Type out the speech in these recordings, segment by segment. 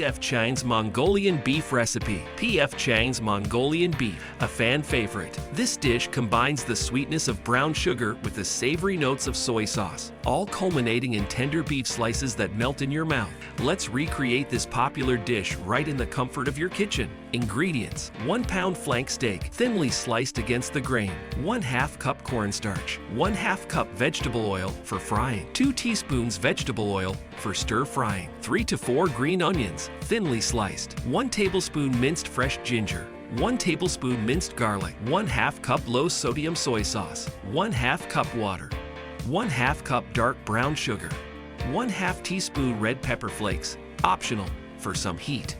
P.F. Chang's Mongolian beef recipe. P.F. Chang's Mongolian beef, a fan favorite. This dish combines the sweetness of brown sugar with the savory notes of soy sauce, all culminating in tender beef slices that melt in your mouth. Let's recreate this popular dish right in the comfort of your kitchen. Ingredients: 1 pound flank steak, thinly sliced against the grain, 1/2 cup cornstarch, 1/2 cup vegetable oil for frying, 2 teaspoons vegetable oil for stir frying, 3 to 4 green onions, thinly sliced, 1 tablespoon minced fresh ginger, 1 tablespoon minced garlic, 1/2 cup low sodium soy sauce, 1/2 cup water, 1/2 cup dark brown sugar, 1/2 teaspoon red pepper flakes, optional for some heat.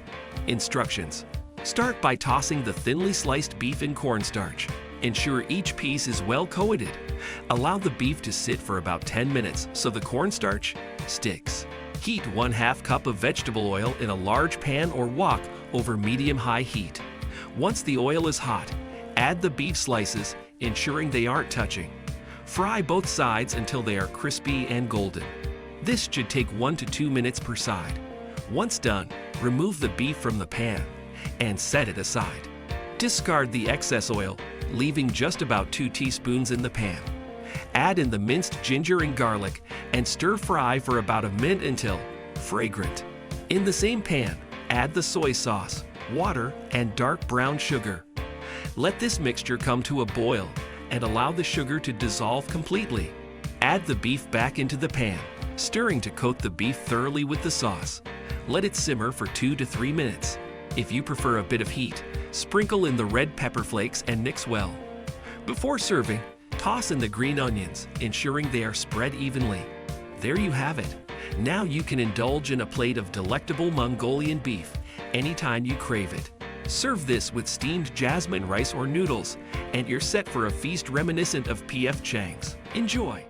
Instructions: start by tossing the thinly sliced beef in cornstarch. Ensure each piece is well coated. Allow the beef to sit for about 10 minutes so the cornstarch sticks. Heat 1/2 cup of vegetable oil in a large pan or wok over medium-high heat. Once the oil is hot, add the beef slices, ensuring they aren't touching. Fry both sides until they are crispy and golden. This should take 1 to 2 minutes per side. Once done, remove the beef from the pan and set it aside. Discard the excess oil, leaving just about 2 teaspoons in the pan. Add in the minced ginger and garlic and stir fry for about a minute until fragrant. In the same pan, add the soy sauce, water, and dark brown sugar. Let this mixture come to a boil and allow the sugar to dissolve completely. Add the beef back into the pan, stirring to coat the beef thoroughly with the sauce. Let it simmer for 2 to 3 minutes. If you prefer a bit of heat, sprinkle in the red pepper flakes and mix well. Before serving, toss in the green onions, ensuring they are spread evenly. There you have it. Now you can indulge in a plate of delectable Mongolian beef anytime you crave it. Serve this with steamed jasmine rice or noodles, and you're set for a feast reminiscent of P.F. Chang's. Enjoy!